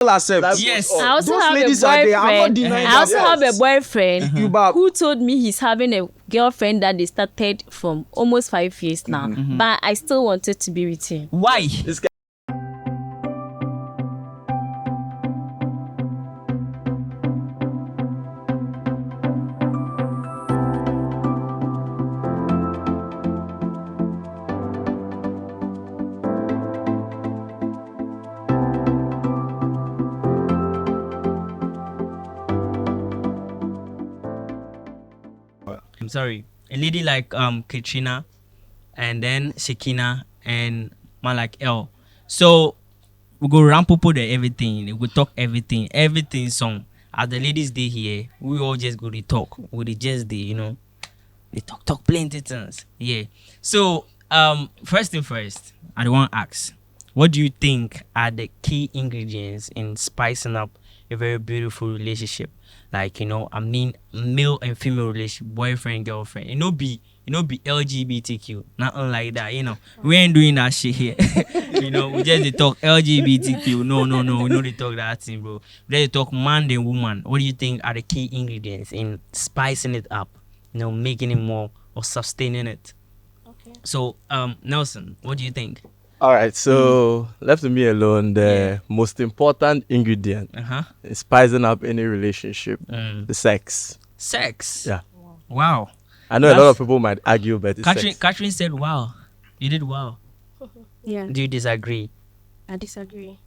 accept. Yes. I also Those have a ladies are there. I'm not boyfriend. denying I also that. have a boyfriend who told me he's having a girlfriend that they started from almost 5 years now. But I still wanted to be with him. Why? I'm sorry. A lady like Katrina, and then Shekina, and man like L. So we go rampopo the everything. We talk everything song. As the ladies day here, we all just go to talk. We dey just day, they talk plenty things. Yeah. So first thing first, I want to ask, what do you think are the key ingredients in spicing up a very beautiful relationship? Like, I mean, male and female relationship, boyfriend, girlfriend. Be LGBTQ. Nothing like that, We ain't doing that shit here. We just dey talk LGBTQ. No. We know they talk that thing, bro. We just dey talk man and woman. What do you think are the key ingredients in spicing it up? Making it more or sustaining it? Okay. So, Nelson, what do you think? All right, so left to me alone, the most important ingredient in spicing up any relationship, the sex. Sex. Yeah. Wow. I know a lot of people might argue, but it's sex. Catherine said, "Wow, you did wow." Yeah. Do you disagree? I disagree.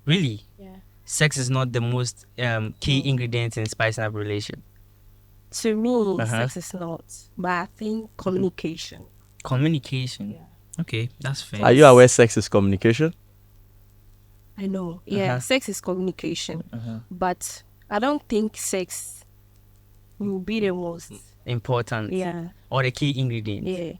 Really? Yeah. Sex is not the most key ingredient in spicing up a relationship. To me, sex is not, but I think communication. Communication. Yeah. Okay, that's fair. Are you aware sex is communication? I know. Yeah, sex is communication. But I don't think sex will be the most important? Yeah. Or the key ingredient? Yeah.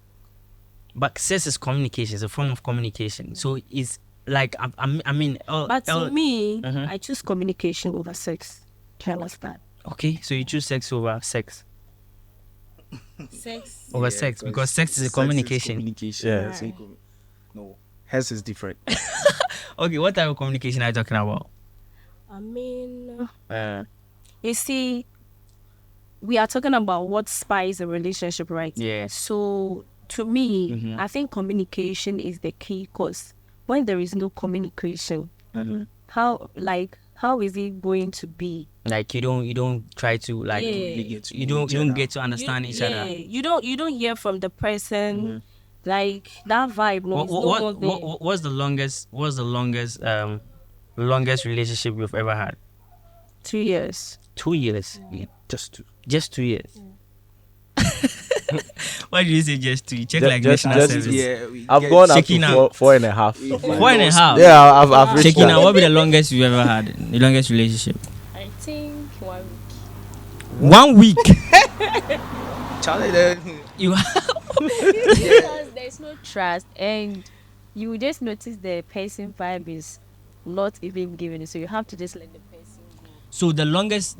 But sex is communication. It's a form of communication. So it's like, but to me, I choose communication over sex. Do you understand? Okay, so you choose sex over sex? Sex. Over sex, because sex is a communication. Yeah. Right. No, hers is different. Okay, what type of communication are you talking about? I mean, you see, we are talking about what spices a relationship, right? Yeah. So to me, I think communication is the key, because when there is no communication, how is it going to be? Like you don't try to like you don't get to understand each other. You don't hear from the person like that vibe. What's the longest relationship you've ever had? 2 years. 2 years. Yeah, Just 2 years. Why did you say just 2? You check like just- national just- service. yeah. I've gone up Shekina. to four and a half. 4.5. Yeah, I've reached Shekina, that. what be the longest you ever had? The longest relationship? I think 1 week. 1 week. Charlie, then You Because there's no trust, and you will just notice the person vibe is not even given, so you have to just let the person go. So the longest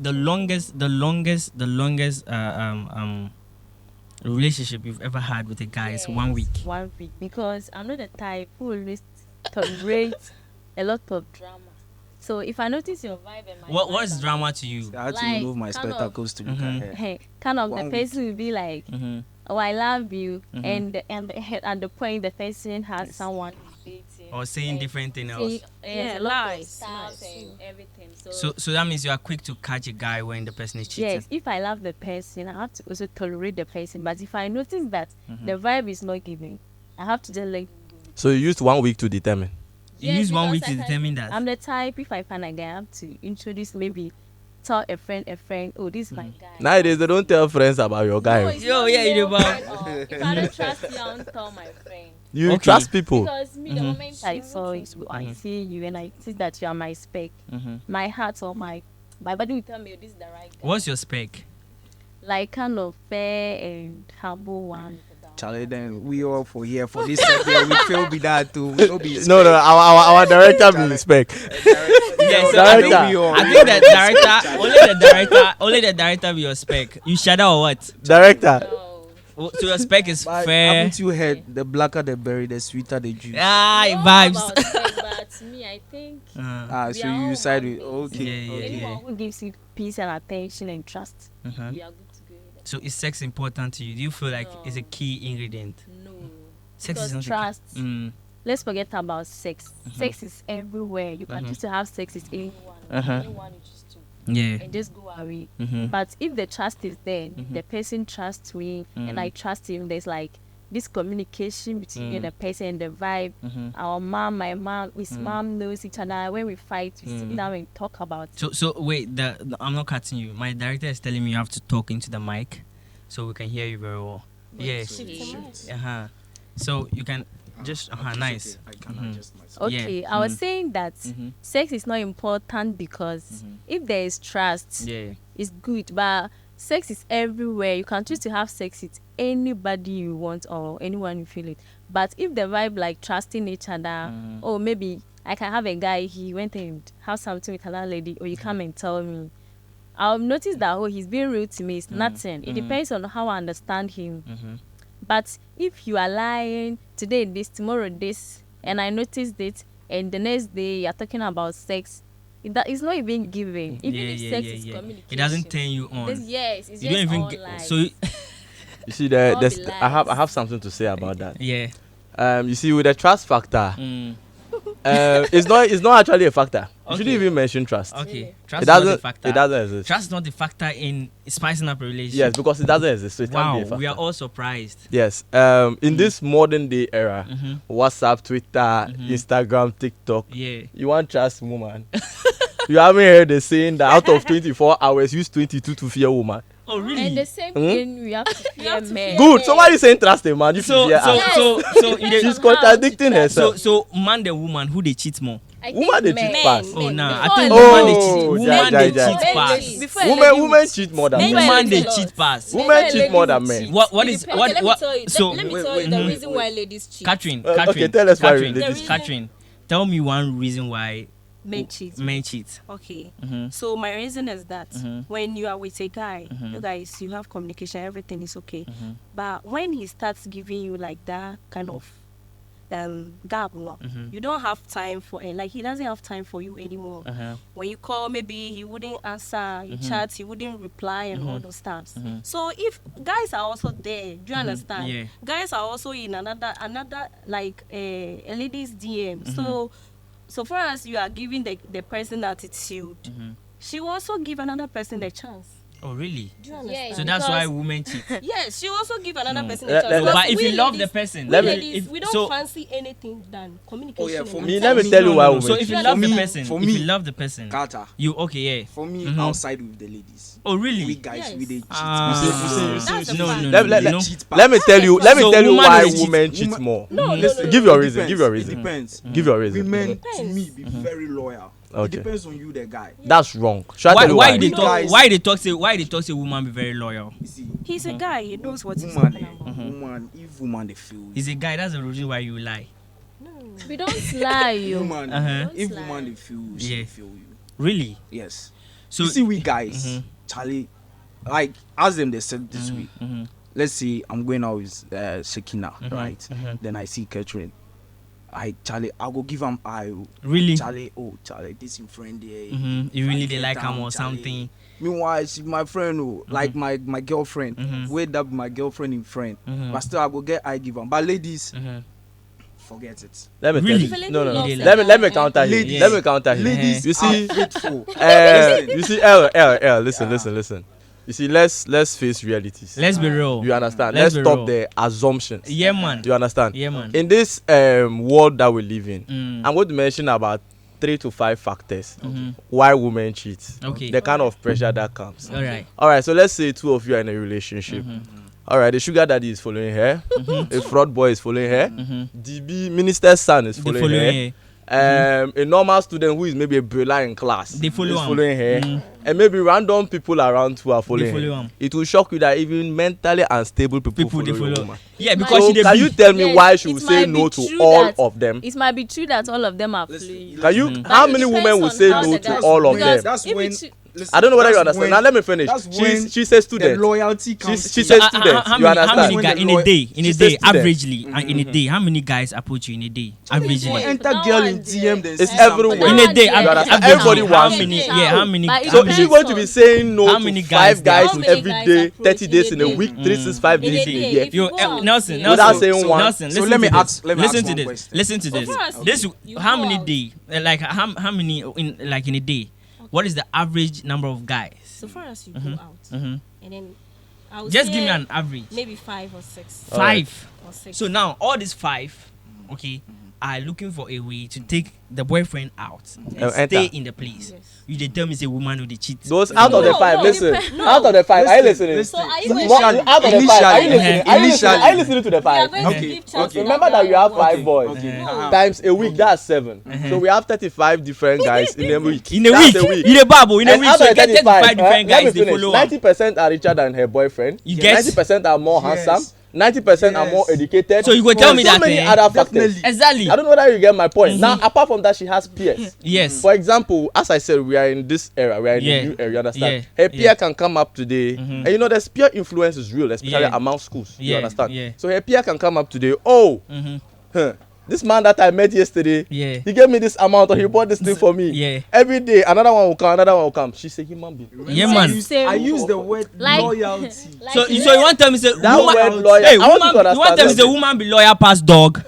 relationship you've ever had with a guy is 1 week. 1 week, because I'm not the type who always tolerate a lot of drama. So if I notice your vibe and my What's vibe, drama to you? I had to Like, remove my kind of- spectacles to look at her. hey, kind of 1 the person will be like, "Oh, I love you," and at the point the person has someone who's dating Or saying and different thing else. saying, Yeah, a lot of lies, stuff lies. and everything. So, So that means you are quick to catch a guy when the person is cheating. yes, if I love the person, I have to also tolerate the person. But if I notice that the vibe is not giving, I have to just let. So you used 1 week to determine. You Yes, use 1 because week to I can- determine that. I'm the type, if I find a guy, I have to introduce, maybe tell a friend, oh, this is my guy. Nowadays, they don't tell friends about your No, guy. it's Yo, not yeah, you no do, but- friend, or if I don't trust you, I won't tell my friend. You Okay. trust people. Because me, the moment I saw you, I see you, and I see that you are my spec, my heart or my body will tell me, this is the right guy. What's your spec? Like kind of fair and humble one. Charlie, then we all for here for this segment. We feel be that too. We don't be No, our director will respect. Yes, Director. I think that director, only the director be your spec. You shadow or what? Director. No. So your spec is But fair. haven't you heard the blacker the berry, the sweeter the juice? Ah, No vibes. about spec, but To me, I think So we are all you side one with base. okay. Yeah, yeah, okay. yeah. Anyone who gives you peace and attention and trust, Uh-huh. we are good to go. with So is sex important to you? Do you feel like it's a No. key ingredient? that. No. Sex Because is not trust. a key. Let's forget about sex. Mhm. Sex is everywhere. You can choose to have sex with anyone. Anyone you choose to. Yeah. And just go away. Mm-hmm. But if the trust is there, Mhm. the person trusts me and I trust him, there's like this communication between you and the person and the vibe. Mm-hmm. Our mom, my mom, his mom knows each other. When we fight, we sit Mm. down and talk about it. So wait, I'm not cutting you. My director is telling me you have to talk into the mic, so we can hear you very well. Yes. So you can just nice. I can Mhm. adjust myself. Okay, I was Mm. saying that Mhm. sex is not important because if there is trust, Yeah. it's good. But sex is everywhere. You can choose to have sex with anybody you want or anyone you feel it. But if the vibe like trusting each other, or maybe I can have a guy, he went and have something with another lady, or you come and tell me, I'll notice that he's being rude to me. It's nothing. It depends on how I understand him. Mm-hmm. But if you are lying today this, tomorrow this, and I noticed it, and the next day you're talking about sex, it's not even giving. Even if sex is communication, It doesn't turn you on. Yes, it's You just don't even all get lies. so. You see, there, All there's, the I lies. have something to say about that. Yeah. You see, with the trust factor, Mm. it's not actually a factor. You shouldn't Okay. even mention trust. Okay. Trust It is not the doesn't. factor. It doesn't exist. Trust is not the factor in spicing up a relationship. Yes, because it doesn't exist. So it can't Wow, be a factor. we are all surprised. Yes. In this modern day era, Mm-hmm. WhatsApp, Twitter, Instagram, TikTok, Yeah. you want trust woman. You haven't heard the saying that out of 24 hours, use 22 to fear woman. Oh really? And the same thing we have to fear men. Good. So why you saying trust a man? You So fear her? in She's contradicting the, herself. so man the woman who they cheat more. I Woman think they cheat men- pass. Oh men- nah, I before think a woman lady- they cheat. Oh, Woman yeah, they yeah, cheat yeah. pass. Before a lady Women will cheat more than Men men. Woman they cheat. cheat pass. Women cheat more than men. What is Okay, what let what? me tell you, So let me wait, tell wait, you the mhm. reason why ladies cheat. Catherine, Okay, tell us why Catherine, ladies cheat. Catherine, tell me one reason why Men cheat. men cheat. Okay. Mm-hmm. So my reason is that Mhm. when you are with a guy, Mhm. you guys, you have communication, everything is okay. Mhm. But when he starts giving you like that kind of gap, Mhm. you don't have time for it. Like he doesn't have time for you anymore. Uh-huh. When you call, maybe he wouldn't answer. You chat, he wouldn't reply, and all those stuff. Mhm. So if guys are also there, do you understand? Yeah. Guys are also in another like a lady's DM. So far as you are giving the person attitude, Mhm. she will also give another person the chance. Oh really? Do you understand? Yeah, So that's why because- women cheat. Yes, she will also give another No. person Let- the chance. let- Because But if we you love the ladies- person, we Let me- ladies, we don't so- fancy anything than communication. Oh, yeah, for and me, Let me attention. tell you why women So if you cheat. love the me- person, for if me- you love the person, Carter, you okay? Yeah. for me, Mhm. outside with the ladies. Oh really? We guys, Yes. we they cheat. Ah, That's a no, fact. no, Let- no, let- you let- know? Cheat Let me tell you. Let me So tell you woman why they cheat. women cheat Woman- more. No, Listen, Give your it reason. depends. Give your reason. It depends. Give your reason. Women to Depends. me be very loyal. Okay. It depends on you, the guy. That's wrong. Should I Why, tell you why why? they No. talk? Guys- Why they talk? Say woman be very loyal. You see, He's a guy. He knows what he's woman, talking about. woman, if woman they feel, He's a guy. That's the reason why you lie. We don't lie, you. woman, Uh-huh. if Don't woman lie. they feel, she Yeah. feel you. Really? Yes. So You see, we guys, Mhm. Charlie, like ask them they said this Mhm, week. mhm. Let's say I'm going out with Shekina, Mhm, right? mhm. Then I see Catherine. Charlie, I go give him Really? Charlie, this in friend there. Mm-hmm. You really If I they get like him down, or Charlie. something? Meanwhile, she my friend, like my girlfriend. Mhm. Wait up my girlfriend in friend. Mhm. But still, I go get I give him. But ladies, Mhm. forget it. Let me Really? tell If a you. lady No, no, no. loves Ladies- a Let me guy, counter here. Ladies- Let me counter here. Ladies You see, are faithful. you see, listen. You see, let's face realities. Let's be real. You understand? Let's Let's be stop real. the assumptions. Yeah, man. You understand? Yeah, man. In this world that we live in, Mm. I'm going to mention about 3 to 5 factors Mhm. why women cheat. Okay. The kind of pressure that comes. All right. All right, so let's say 2 of you are in a relationship. All right, the sugar daddy is following her, a fraud boy is following her, DB minister's son is They following follow her. her. A normal student who is maybe a brilliant in class They follow is am. following her, Mhm. and maybe random people around who are following follow her. am. It will shock you that even mentally unstable people People follow they your follow. woman. Yeah, because So she dey can you big. tell me Yes, why she it will say might be no to true all that- of them? It might be true that all of them are fluid. Can you? But How it many depends women will on say how no the to guy- all of because them? That's if when- it's- I don't know whether you understand. when- Now let me finish. that's when She's a The student. loyalty comes. She in. says student. How You many understand? guys in a When day? In a She's a day, student. averagely, in a day, how many guys approach you in a day? You Averagely. enter That girl one in there. DM, then It's see everywhere. something. In a day, You understand? averagely, Everybody how wants many? it. Yeah, how many? But it So depends she's going to be on- saying no How to many 5 guys guys How many every guys day, approach 30 days in a in a week, day? 365 In days a in a day, year. if you Yo, go out, Nelson, yeah. Without Nelson, saying one. Nelson, So listen let me to ask- this. let me Listen ask to one this. question. Listen to this. for us, This you how go many out. day? Like how many in a day? What is the average number of guys? So far as you go out, Mhm. and then I would Just say give me an average. maybe 5 or 6 5. or 6. So now all these 5, okay, are looking for a way to take the boyfriend out and Enter. stay in the place. Yes. You they tell me say woman who they cheat. Those out of the No, 5, no, listen. depend- no. Out of the 5, are you listening? So are you Initially- going to Out of the 5, are you listening? Are you listening? Are you listening to the we are 5? going Okay, to give chance okay. to Remember that you have 5 Okay, boys. okay. Uh-huh. Times a week, that's 7. So we have 35 different guys in a week. In a That's week, in a bubble, in a And week, out so of you the get 35 different let me guys they finish. follow. 90% are richer than her boyfriend. You get? 90% are more Yes. handsome. 90% are more Yes. educated. So you go tell me so that, many eh? other factors. Definitely. Exactly. I don't know whether you get my point. Now, apart from that, she has peers. Yes. For example, as I said, we are in this era. We are in Yeah. the new era. You understand? Yeah. Her peer Yeah. can come up today, and you know, the peer influence is real, especially Yeah. among schools. You Yeah. understand? Yeah. So her peer can come up today. Oh, this man that I met yesterday, Yeah. he gave me this amount, or he bought this thing for me. Yeah. Every day, another one will come, another one will come. She's a human being. Yeah, man. I use the word Like- loyalty. So you want to tell me say That woman? word loyal. Hey, I want woman, you to understand you want to tell me say something. woman be loyal past dog?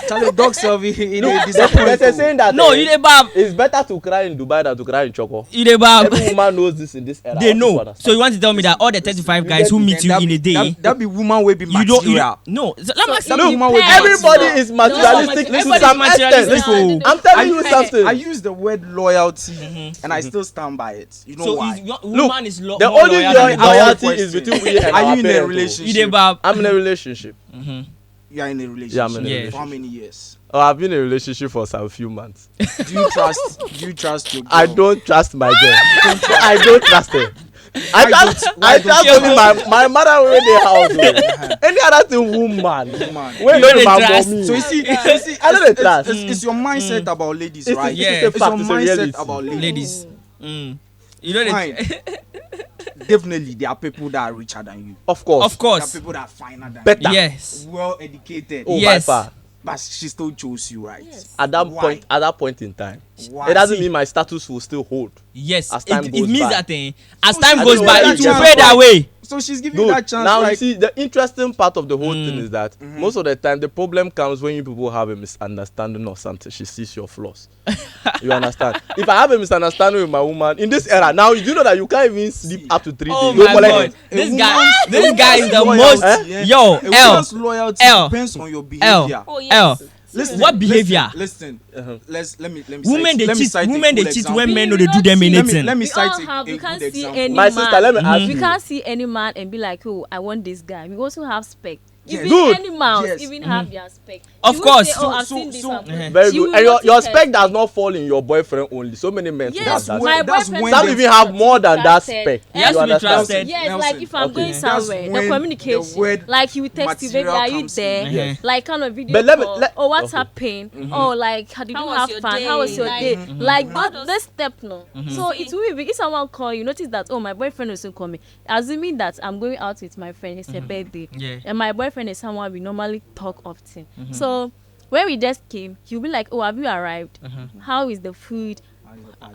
Charlie, dog serving in a There's a disappointment. saying that No, you dey bab. it's better to cry in Dubai than to cry in Choco. You dey bab. Every woman knows this in this era. They I want you to know. understand. So you want to tell me that all the 35 guys who meet you in a day, That be woman will be you don't. material. No. So, let me ask That you. be woman will be Everybody material. is materialistic to Everybody some is extent. materialistic, oh. I'm I telling you use- something. I use the word loyalty, and I still stand by it. You know So why? woman is The more only loyal than the dog. loyalty question. is between we and Are our you in a parents. oh. relationship? You dey bab. I'm in a relationship. You are in a relationship. Yeah, I'm in a Yeah. For how relationship. many years? Oh, I've been in a relationship for some few months. Do you trust? Do you trust your girl? I don't trust my girl. I don't trust her. I why trust don't only you? my mother when they house. oh. Any other thing, woman. Woman. When You they don't my trust. mommy. So you see, I don't trust. it's your mindset about ladies, It's right? a- Yeah. it's a It's your fact. It's a mindset reality. about ladies. Ladies. You know Fine. Definitely, there are people that are richer than you. Of course. Of There are course. people that are finer than Better. Yes. you. Well educated. Oh, Yes. by far. But she still chose you, right? At that Why? point in time, Why? it doesn't See, mean my status will still hold. Yes. As time It goes means by. that as So time she goes don't by, get it that will chance, fade right? away. So she's giving you Good. that chance. Now like, you see the interesting part of the whole thing is that most of the time the problem comes when you people have a misunderstanding or something. She sees your flaws. You understand? If I have a misunderstanding with my woman in this era, now you know that you can't even sleep up to 3 Oh days. my Don't collect God. it. This A guy woman's is the loyalty, most. yeah. Yo, a L. woman's loyalty L. depends on your behavior. Oh, yes. L. Listen, What behavior? Listen. Let me. Women they let me cheat. cite a Women they good cheat example. when men know We they do them don't cheat. anything. Let me We cite all a have. We good can't see example. any My sister, let me man. ask We you. can't see any man and be like, oh, I want this guy. We also have spec. Yes. Even Good. animals Yes. even have their spec. Of She won't course. say, oh, I've So- seen this so- one. Very She good. will And not your take spec her does not fall in your boyfriend only. So many men Yes, have that. my That's boyfriend. when Some they- even have more than that Trusted. spec. He has You to be understand? trusted. Yes, Nelson, like if I'm okay. going That's somewhere, when the communication, the word like he would text you, baby, material are you comes there? in. Yeah. Like kind of video But let me- call. let- Oh, what's okay. happening? Oh, like how did How you was have your fun? day? How was your Like, day? Like How that, does- this step no. So it will be if someone call you, notice that oh my boyfriend will soon call me. Assuming that I'm going out with my friend, it's her birthday, Yeah. and my boyfriend is someone we normally talk often. So when we just came, he'll be like, oh, have you arrived? How is the food?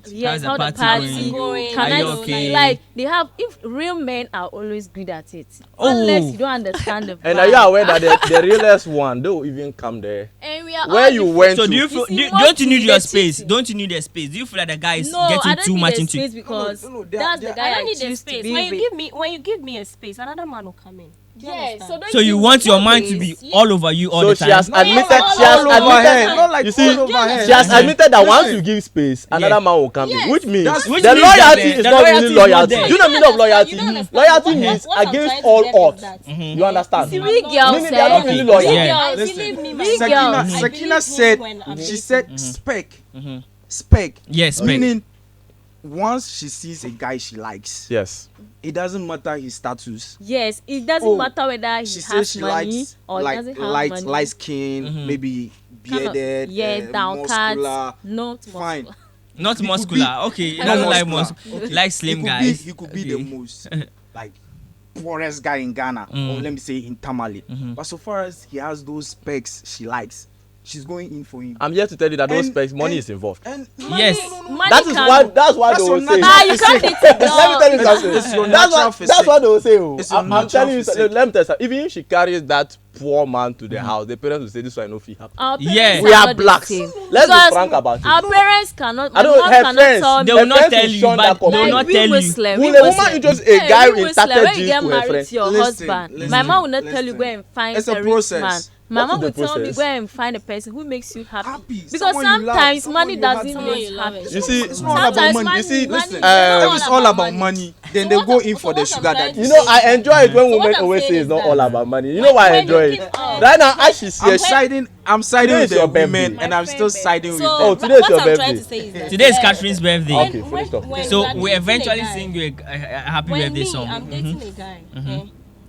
Yes, the how the party party going? Can Are I you see? okay? Like they have. If real men are always good at it, Oh. unless you don't understand the. And are you aware that the realest one, they will even come there? And we are Where all you different. went So to? do you feel? see, Don't you need most your of the space? cheating. Don't you need a space? Do you feel like the guy is No, I getting don't too need much a into? space because no, that's the guy I I don't need a choose to space. be When you with. give me a space, another man will come in. Do you Yes, so understand? don't So you want your mind to be all over you all So the she time? has admitted. all She has over admitted. Not like You see, all over her. she has admitted that once Listen. you give space, another man will come in, which means That's- which the means that loyalty the is not loyalty really is not loyalty. there. Do you know the meaning of loyalty? You don't understand. Loyalty What- means what I'm against trying to all get is odds. that- You understand? See, we girls Meaning they are not say, really loyal. Yeah. I Listen, believe me, my Big man. girls. I Sakina believe him said when I'm she dating. said spec. Yes, spec. Meaning once she sees a guy she likes, Yes. it doesn't matter his status. yes, it doesn't Oh, matter whether he She says has she money likes or like doesn't have money. light skin, maybe Kind of- bearded, yes, down muscular. cut, not Fine. muscular. Not He could muscular. Okay, you Not don't like muscular. muscle. Like slim he could guys. He could be the most like poorest guy in Ghana, or let me say in Tamale. But so far as he has those specs she likes, she's going in for him. I'm here to tell you that those And- specs, money and- is involved. And Yes. Money That's can- why they That's will your say. natural you can't physique. date it. Let me tell you something. It's your That's natural what physique. they will say. Oh. It's your I'm natural telling you. physique. Let me tell you something. Even if she carries that poor man to the house, the parents will say this one no fee happen. Our parents Yeah. We are not the blacks. same. Let's be Because frank about it. Our parents cannot. I my don't mom her cannot friends. tell They me. will not friends tell will you, shun but that they will comment. not we tell you. Muslim, Will we a woman Muslim. introduce a Yeah, guy we in Muslim, tattered when you jeans get to her married friend? to your Listen, husband, listen, my mom will not tell you listen. go and find It's a rich process. man. My What mom is will the tell me process? go and find a person who makes you happy. Happy. Because Someone you love, sometimes someone money you have doesn't to- make you love happy. it. You see, It's not about Sometimes money. money, You see, money, listen, it's not If it's all about money, then they go in for the sugar daddy. you know, I enjoy it when So what women I'm always saying say it's is not that all about money. You know why I when enjoy you it? keep, Right now, as she's here, I'm siding Today with is the your women, birthday. and I'm still siding with So them. Oh, today is what your I'm birthday. trying to say is that Today is Catherine's birthday. Okay, finish talking. when So you are we dating eventually a guy, sing you a happy when birthday me, song. I'm dating a guy,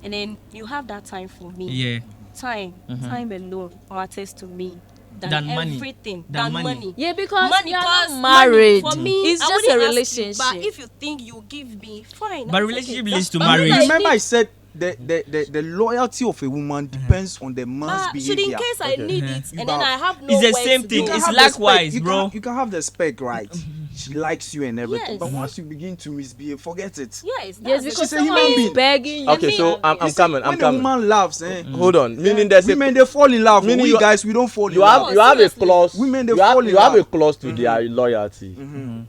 and then you have that time for me. Yeah. Time alone matters to me Than money. everything Than than money. money. Yeah, because Money, you are cause not married. money, for me, It's I just wouldn't a ask you, relationship. but if you think you give me, fine. But relationship leads to But marriage. when I Remember, I need- said the loyalty of a woman depends on the man's should in behavior. case I need it, You and then got- I have no. It's the where same to thing. go. can It's have the likewise, spec. bro. You can have the spec, right? She likes you and everything, Yes. but once you begin to misbehave, forget it. Yes, Yes, that's because She's a human someone being. is begging you. Okay, so I'm You see, coming. I'm when a coming. woman loves, Hold on. Meaning there's a women they fall in love. Meaning We you- guys we don't fall in you love. have a seriously. clause. Women, they you have fall in you have a love. clause to their loyalty.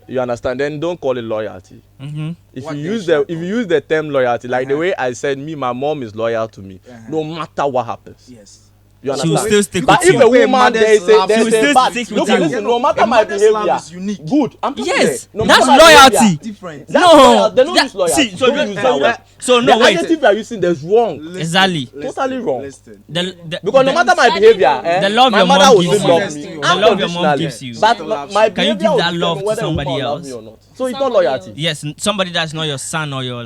You understand? Then don't call it loyalty. If What you then use should I the call the term loyalty, like the way I said, me, my mom is loyal to me, no matter what happens. Yes. You She understand? will still stick But with if you. a Where woman mothers there is love, a she will still bad, stick look, with you. listen, no matter A my mother's love behavior, is unique. good. I'm talking Yes, there. No that's matter my loyalty. behavior, Different. that's No, loyal. They don't that- use loyalty. see, so Don't you- use that word. So no, the wait. adjective you are using, there's wrong. Exactly. Totally wrong. Listen. Because no matter my behavior, The love my your mother mom will gives still you. love me. The love your mom Unconditionally. gives you. But Still loves my you. Can you behavior give will that love determine to whether a somebody woman will love else? me or not. So it's not Somebody loyalty. else. Yes, somebody that's not your son or your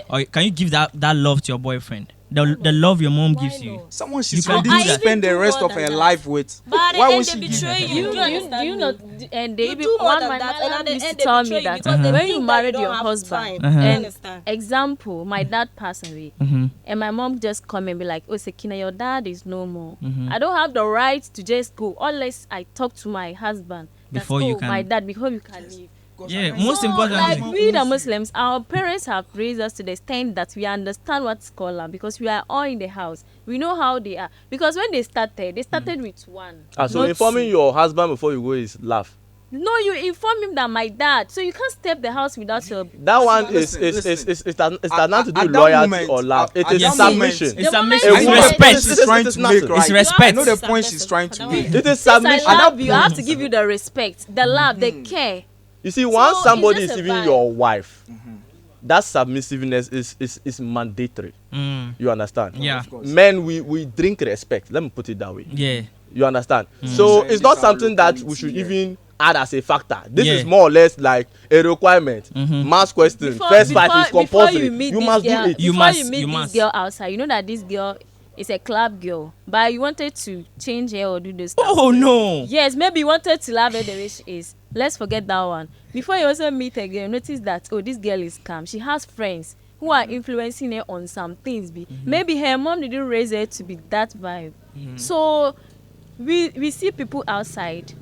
or can you give that love to your boyfriend? The love your mom gives you. not? Someone You she's can ready do to that. spend the I even rest do of more her than life with. But at the Why end would they she give betray you? you. Do you Do understand you me? know? And they You even do more one than my that, and mother at the used to end they tell betray me you that because they when you think that married you your don't have husband, time. You and understand? example, my dad passed away, and my mom just come and be like, "Oh, Sekina, your dad is no more. I don't have the right to just go unless I talk to my husband that, Before you oh, can- my dad before you can leave." Yeah, most So, like importantly. we the Muslims, our parents have raised us to the extent that we understand what's called love because we are all in the house. We know how they are. Because when they started with one. So not informing two. your husband before you go is laugh. No, you inform him that my dad. So you can't step the house without your. That one Listen, is listen. it has nothing to do At with that loyalty moment, or love. It at is that submission. It's The moment submission. I It's know you the say- point respect. she's trying It's to make, nothing. right? It's respect. I know the point she's trying to make. It is Since I submission. love you, I have to give you the respect, the love, the care. You see, once it's somebody just is a even vibe. your wife, that submissiveness is mandatory. You understand? Yeah. Of course. Men, we drink respect. Let me put it that way. Yeah. You understand? So Saying it's not this our something that we locality, should yeah. even add as a factor. This Yeah. is more or less like a requirement. Mass question. First fight is compulsory. You meet You this must girl, do it. You before must, you meet you this must. girl outside, you know that this girl is a club girl, but you wanted to change her or do this stuff. Oh no. Yes, maybe you wanted to love her the way she is. Let's forget that one. Before you also meet a girl, notice that, oh, this girl is calm. She has friends who are influencing her on some things. Maybe her mom didn't raise her to be that vibe. So we see people outside,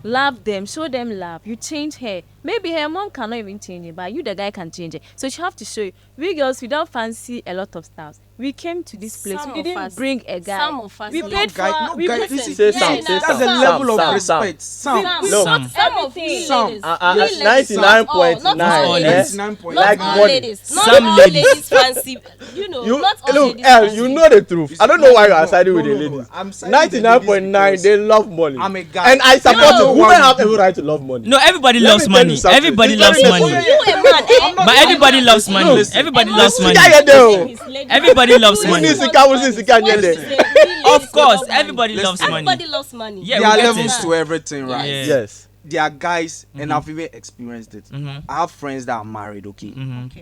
love them, show them love. You change her. Maybe her mom cannot even change it, but you, the guy, can change it. So she have to show you. We girls, we don't fancy a lot of stuff. We came to this place. Some We of didn't us- bring a guy. some of us we no paid guy- for. no we guy- paid- this is- Say Yeah, some, yeah, say That's some. the level of Some. respect. Some. we Look. not Some of everything. we Some. ladies, Uh, we ladies, 99.9, not all eh? ladies, Not Like all body. ladies, not Some all ladies. ladies fancy. You know, You not all look, ladies El, fancy. you know the truth. I don't know why you are siding with No, the no, no. ladies. I'm siding with the 99.9, ladies they love money. I'm a guy. And I support No. you. Women have every right to love money. No, everybody Let loves me tell you money. something. Everybody It's loves very money. necessary. You a man, eh? But everybody loves money. Listen. Everybody loves money. Sika yede o. His lady- Everybody loves You money. want Sika was in money. Sika So what nyede. you say, we ladies Of course, love money. everybody loves money. Everybody loves money. Yeah, There we are get levels it. to everything, right? Yeah. Yes. There are guys, and I've even experienced it. I have friends that are married, okay?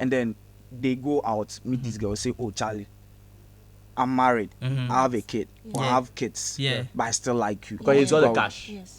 And then they go out, meet this girl, say, "Oh, Charlie, I'm married. I have a kid. Or I Yeah. have kids. Yeah. But I still like you." Because he's got the Well, cash. Yes.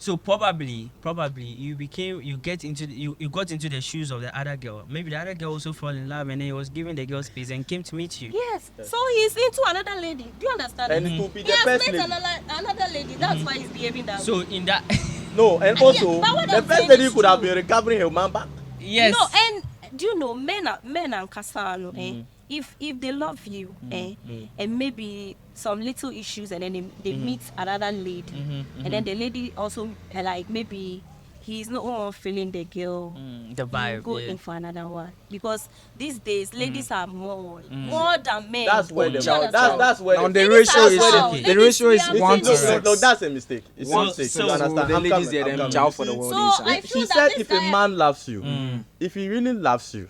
So probably you got into the shoes of the other girl. Maybe the other girl also fell in love, and then he was giving the girl space and came to meet you. Yes. So he's into another lady. Do you understand? And it could be He the has first met lady. another lady. That's why he's behaving that way. So in that, No, and also but what the I'm first saying lady is could have true. been recovering her man back. yes. No, and do you know men and Kasano, if they love you, and maybe some little issues, and then they meet another lady, and then the lady also like maybe he's not feeling the girl, The vibe. go Yeah. in for another one, because these days ladies are more than men. That's where Do the you understand? that's where Now the the Ladies ratio are is wow. the ratio is Ladies, we are 1 to saying- no, 6. no, that's a mistake. It's So- 1 6. so You understand? the I'm ladies coming, they I'm them coming. chow You for the see, world So inside. I feel She that said this if a guy- man loves you, if he really loves you,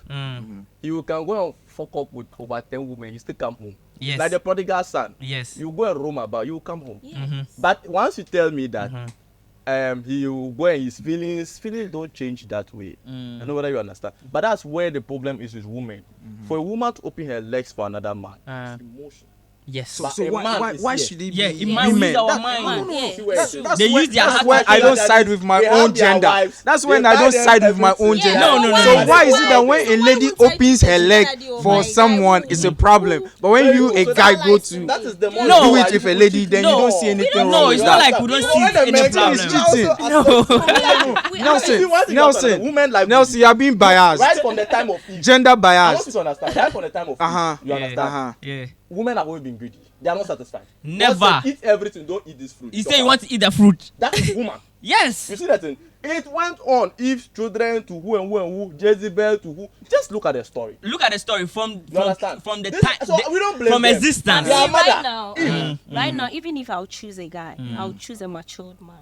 you can go and fuck up with over 10 women, you still come home. Yes. Like the prodigal son. Yes. You go and roam about, you come home. Yeah. But once you tell me that he will go and his feelings don't change that way. I know whether you understand. But that's where the problem is with women. For a woman to open her legs for another man, emotion. Yes. But So a man why is should it Yeah, be it might women? use our That- mind. Man, yeah. They use their That's heart why to I feel don't that side with my they have own their gender. wives, That's they when I buy don't them side with my own everything. gender. No, no, no, So no. why is it that when a So why lady would I opens do her this leg daddy or for my someone, guy it's who- a problem? But when Very you good. a So guy that go lies to to me. That is the more No. do why it with a people lady, cheat. then you No. don't see anything No, wrong it's with not that. like we don't You know, see when the any men problem. is cheating. We- Nelson, women like Nelson, you are being biased. right from the time of Eve. Gender I want bias. you to understand. Right from the time of Eve, Uh-huh. you understand. Yeah. Women have always been greedy. They are not satisfied. Never. Once they eat everything, don't eat this fruit. You Stop say you her. want to eat the fruit. That is woman. Yes. You see that thing? It went on. Eve's children to who and who and who, Jezebel to who. Just look at the story. Look at the story from You understand? from the This- time so we don't blame from them. existence. Yeah, See, mother. right now, even if I'll choose a guy, I'll choose a matured man.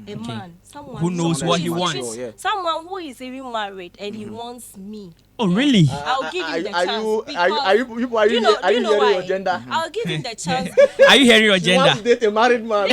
A man, someone Who knows what he is- wants. Yeah. Someone who is even married and he wants me. Oh really? I'll give him the Are chance. you because- hearing your gender? I'll give him the chance. Are you hearing your She wants gender? to date a married man.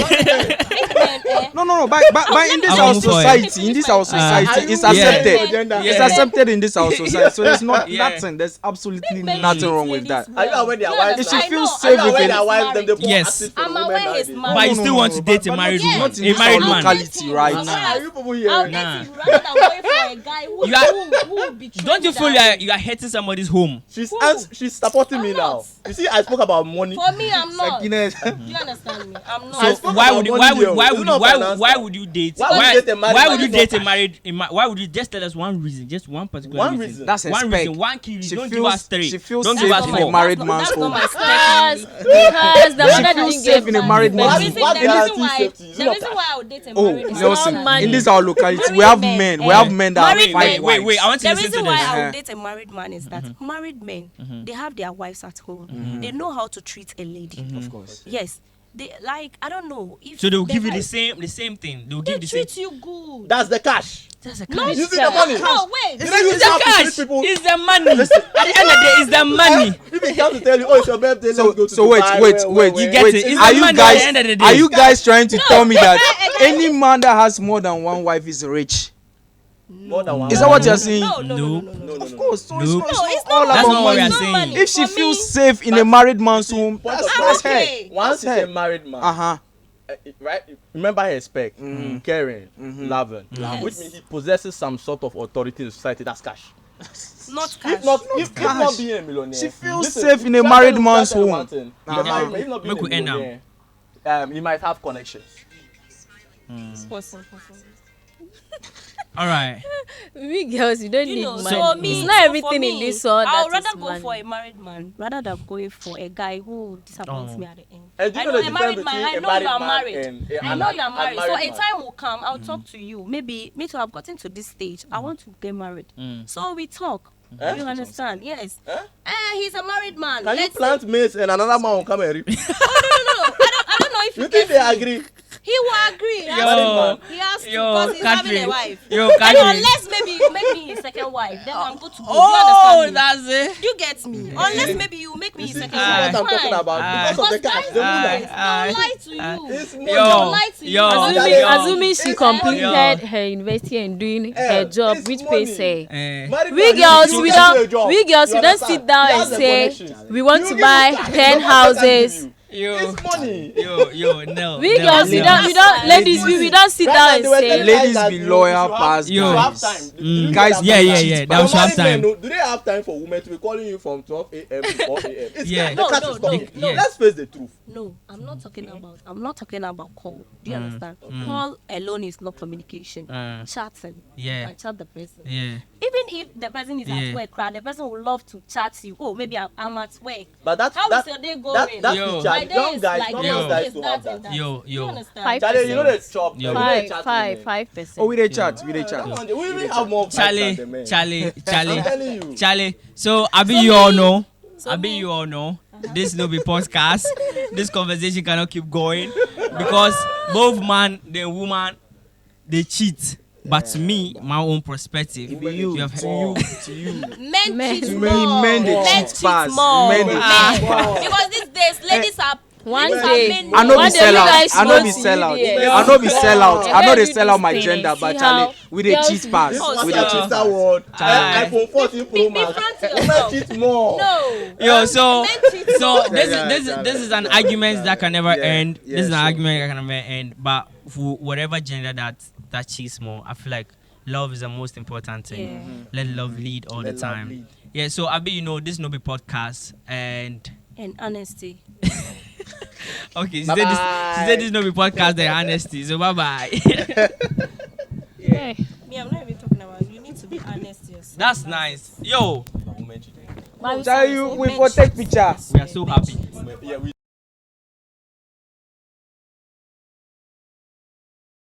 No, but in this I'm our on for it. society, it's Are accepted. you It's hearing your gender? It's accepted in this our society. So there's not Yeah. nothing. There's absolutely Men nothing treat wrong with ladies that. well. Are you aware their You wives understand? If she I feels know, safe I know with when it- their he's wives, then they married. put Yes. assist for I'm the aware women he's nowadays. married. But you still want to date a married woman. Not in A this married our man. locality, right? Are you people I'll hearing? date Nah. him rather than going for a guy who You are- who will betray Don't you me feel that you are hurting somebody's home? She's supporting me I'm now. not. You see, I spoke about money. For me, I'm not. Do Guinness. you understand me? I'm I not. spoke Why about would money why here. would why It's would not why finance why now. would you date? Why would you date a married Why man? would you It's date not a married? Why would you just tell us one reason? Just one particular One reason. reason. That's her One spec. reason. One key. She Don't give feels- us three. she feels Don't safe give us in four. a married That's man's not home. my Because spec. the one that feels didn't safe get in a married. married The man's reason, home. the reason why, safety? Is it the not reason cash? why I would date a Oh, married man. Nelson, is money. in this our locality, we Married have men, men. We eh, have men that married have five men. Wait, wives. I want to The listen to reason why this. I Uh-huh. would date a married man is that married men, they have their wives at home. They know how to treat a lady. Of course. Yes. They like, I don't know if So they will the give you guy- the same thing. They will They give the same. treat you good. That's the cash. That's a No, cash. You see the money? No, wait. You know you It's have the to treat cash. people. It's the money. At the end of the day, it's the money. If he comes to tell you, oh, it's your birthday, let's go to So wait, Dubai, wait, where, wait. where, You get wait. it. It's Are the you money guys? at the end of the day. Are you guys trying to tell me that any man that has more than one wife is rich? More than one. Is that what you're saying? No, no, no, no, No. no, no. Of course. So Nope. it's No, not it's all not. That's about not what we money. are saying. money. If she For feels me, safe in a married man's home, Point that's of that's her. okay. Once he's That's a her. married man, Uh-huh. right? Remember her spec, caring, loving, which means he possesses some sort of authority in society. That's cash. Not cash. If not cash. being a millionaire, She feels listen, safe in a if married you man's tell me home. one thing, Uh-huh. the married man, if not being Make a we end now. millionaire, he might have connections. Person. All right. We girls, you don't You need know, money. so me, It's not so everything for in me, this world I'll that rather is go money. for a married man rather than going for a guy who disappoints Oh. me at the end. And do I you know know the a married difference man. I between a know you married are man married. and I know you are married. So a man? time will come. I'll talk to you. Maybe me too. I've gotten to this stage. I want to get married. So we talk. Eh? You understand? Yes. Eh? He's a married man. Can you Let's plant maize and another man will come and reap? no. I don't know if You you think get they me. agree? He will agree. He has Yo, to. He has to yo, because he's having Catherine. a wife. Yo, And Catherine. unless maybe you make me his second wife, then I'm good to go. Oh, Do you understand me? that's it. Do you get me? Unless maybe you make me You his see, second what wife. I'm talking Fine. about? Because of the Because cash, guys the don't woman. lie to you. It's money. Yo, Don't lie to you. yo, Assuming, yo. assuming she It's completed money. her university and doing Eh, her job, it's which money. pays her. Married We man, girls, you we get you a don't. job. We girls, You we don't understand? sit down He and has the say connections. we want You to give buy him cash, 10 the man can give houses. you. It's money. No. We no, girls, we no. don't, ladies, we don't sit down and say. Ladies be loyal past Yo. guys. Guys, yeah. That was half time. Do they have time for women to be calling you from 12 a.m. to 4 a.m.? It's Yeah. the cat is talking. no. Let's face the truth. No, I'm not talking about call. Do you understand? Call alone is not communication. Chatting. Yeah. I chat the person. Yeah. Even if the person is Yeah. at work, right, the person would love to chat you. Oh, maybe I'm at work. But that's How that, is your day that, going? that's Yo. the My chat. day Young is guys, like not this, young guys this, to that, have and that. that. Yo. Do you understand? Five Charlie, you know the chop. Yo. you know the chat with men. 5%. Oh, we dey chat. We dey chat. Come on, we even have more fights than the men. Charlie. I'm telling you. Charlie. So I bet you all know. You all know. This no be podcast. This conversation cannot keep going because both man and woman they cheat. But to me, my own perspective, It be you. have To you. Men cheat Men more. dey Men cheat pass. more. Men dey cheat pass. Because these days, ladies are. One ladies are day. men I know more. be One day sell you out. guys I know go be to sell out. UDS. I know be sell out. I know they sell out my See gender, but how Charlie, we dey girls cheat pass. This Oh, was We a dey so- cheat cheater pass. word. Aye. iPhone 14 Pro Max. front Women yourself. cheat more. No. Yo, so Men cheat so more. this is an argument that can never Yeah, end. yeah, This is an sure. argument that can never end. But for whatever gender that cheats more, I feel like love is the most important thing. Yeah. Let love lead all Let the love time. lead. Yeah. So I bet you know this no be podcast and. And honesty. Okay, she Bye-bye. said this no be podcast, the honesty. So bye bye. Yeah. Me, I'm not even talking about. You need to be honest yourself. That's nice. Yo, Tell you, we for take picture. we are so happy. Yeah, we